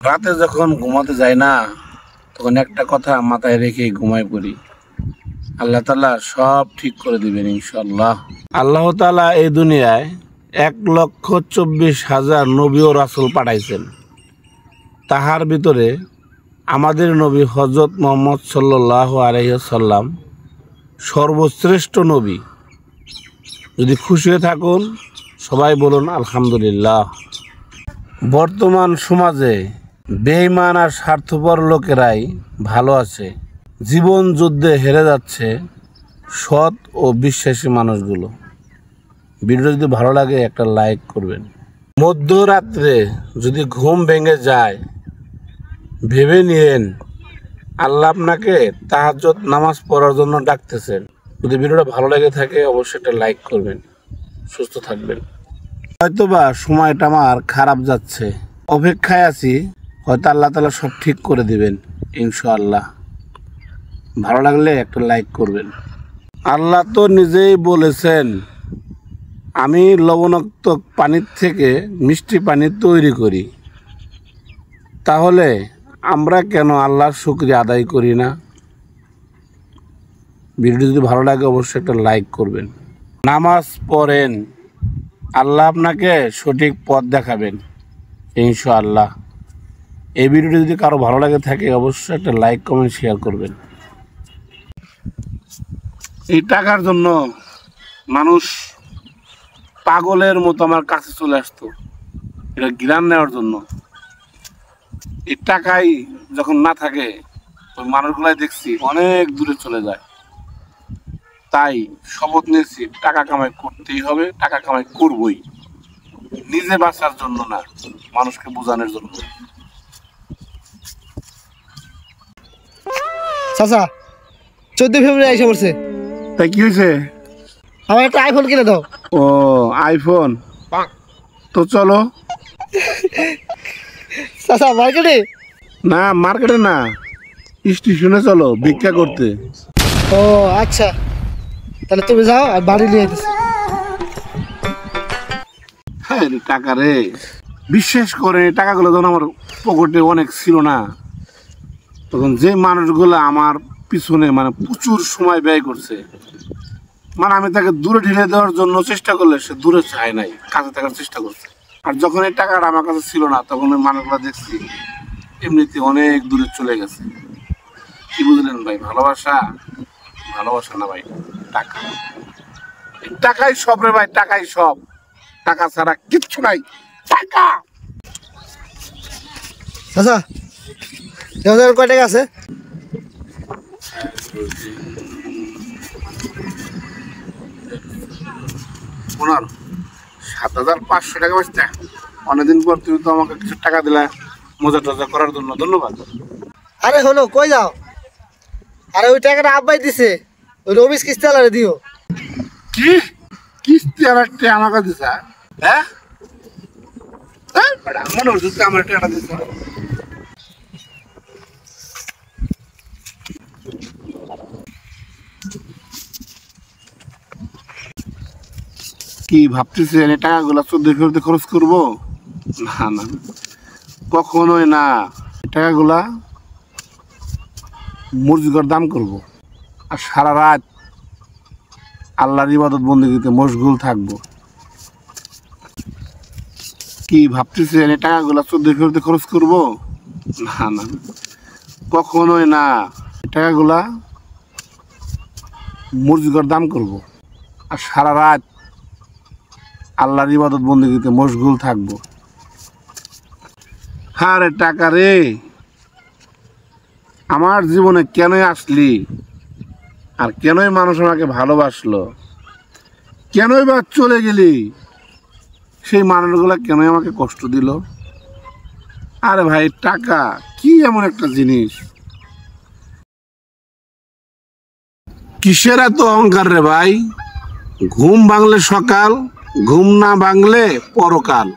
রাতে যখন ঘুমাতে যাই না, তখন একটা কথা মাথায় রেখে ঘুমায় পড়ি, আল্লাহ তাআলা সব ঠিক করে দিবেন ইনশাআল্লাহ। আল্লাহ তাআলা এই দুনিয়ায় 1,24,000 নবী ও রাসূল পাঠাইছেন। তাহার ভিতরে আমাদের নবী হযরত মুহাম্মদ সাল্লাল্লাহু আলাইহি ওয়াসাল্লাম সর্বশ্রেষ্ঠ নবী। যদি খুশি হয়ে থাকুন সবাই বলুন আলহামদুলিল্লাহ। বর্তমান সমাজে বেঈমান আর স্বার্থপর লোকেরাই ভালো আছে, জীবন যুদ্ধে হেরে যাচ্ছে সৎ ও বিশ্বাসী মানুষগুলো। ভিডিও যদি ভালো লাগে একটা লাইক করবেন। মধ্যরাত্রে যদি ঘুম ভেঙে যায়, ভেবে নিয়েন আল্লাহ আপনাকে তাহাজ্জুদ নামাজ পড়ার জন্য ডাকতেছেন। যদি ভিডিওটা ভালো লেগে থাকে অবশ্যই একটা লাইক করবেন। সুস্থ থাকবেন। হয়তোবা সময়টা আমার খারাপ যাচ্ছে, অপেক্ষায় আছি, হয়তো আল্লাহ তাআলা সব ঠিক করে দিবেন ইনশাআল্লাহ। ভালো লাগলে একটা লাইক করবেন। আল্লাহ তো নিজেই বলেছেন, আমি লবণাক্ত পানির থেকে মিষ্টি পানি তৈরি করি। তাহলে আমরা কেন আল্লাহর শুকরিয়া আদায় করি না? ভিডিওটি যদি ভালো লাগে অবশ্যই একটা লাইক করবেন। নামাজ পড়েন, আল্লাহ আপনাকে সঠিক পথ দেখাবেন ইনশাআল্লাহ। এই ভিডিওটি যদি কারো ভালো লাগে থাকে অবশ্যই একটা লাইক কমেন্ট শেয়ার করবেন। এই টাকার জন্য মানুষ পাগলের মতো আমার কাছে চলে আসতো, এটা জ্ঞান নেওয়ার জন্য। এই টাকাই যখন না থাকে ওই মানুষগুলাই দেখছি অনেক দূরে চলে যায়। তাই শপথ নিয়েছি টাকা কামাই করতেই হবে, টাকা কামাই করবই, নিজে বাঁচার জন্য না, মানুষকে বোঝানোর জন্য। চাচা 14 ফেব্রুয়ারি এসে পড়ছে, তাই কি হয়েছে? আমার একটা আইফোন কিনে দাও। ও আইফোন, তো চলো। চাচা মার্কেটে? না মার্কেটে না, স্টেশনে চলো ভিক্ষা করতে। ও আচ্ছা, তাহলে তুমি যাও আর বাড়ি নিয়ে যেতেছি। হ্যাঁ রে টাকা রে, বিশ্বাস করে টাকাগুলো যখন আমার পকেটে অনেক ছিল না, তখন যে মানুষগুলো আমার পিছনে মানে প্রচুর সময় ব্যয় করছে, মানে আমি তাকে দূরে ঢেলে দেওয়ার জন্য চেষ্টা করলে সে দূরে চায় নাই, কাছে থাকার চেষ্টা করছে। আর যখন এই টাকাটা আমার কাছে ছিল না, তখন ওই মানুষগুলো দেখছি এমনিতে অনেক দূরে চলে গেছে। কি বুঝলেন ভাই? ভালোবাসা ভালোবাসা না ভাই, টাকা। টাকাই সব রে ভাই, টাকাই সব, টাকা ছাড়া কিচ্ছু নাই। টাকা। চাচা কয় টাকা আছে? ওনার 7,500 টাকা বাঁচতে। অনেকদিন পর তুমি তো আমাকে কিছু টাকা দিলা মজা টজা করার জন্য, ধন্যবাদ। আরে হলো কই যাও? আরে ওই টাকাটা আব্বাই দিছে, ওই রবিস কিস্তি আলারে দিও। কি কিস্তি আর একটা আমাকে দিছা? হ্যাঁ মনে হচ্ছে আমার টাকা দিছা। কি ভাবতেছেন এই টাকাগুলো 14 ফেব্রুয়ারিতে খরচ করবো? না না, কখনোই না। টাকাগুলা মসজিদের দান করব, আর সারা রাত আল্লাহর ইবাদত বন্দেগীতে মশগুল থাকবো। কি ভাবতেছেন এই টাকাগুলো 14 ফেব্রুয়ারিতে খরচ করবো? না না, কখনোই না। টাকাগুলা মসজিদের দান করব, আর সারা রাত আল্লাহর ইবাদত বন্দেগীতে মশগুল থাকবো। আরে টাকা রে, আমার জীবনে কেনই আসলি, আর কেনই মানুষ আমাকে ভালোবাসলো, কেনই বা চলে গেলি, সেই মানুষগুলা কেনই আমাকে কষ্ট দিল? আরে ভাই টাকা কি এমন একটা জিনিস, কিসের এত অহংকার রে ভাই? ঘুম ভাঙলে সকাল, ঘুম না ভাঙলে পরকাল।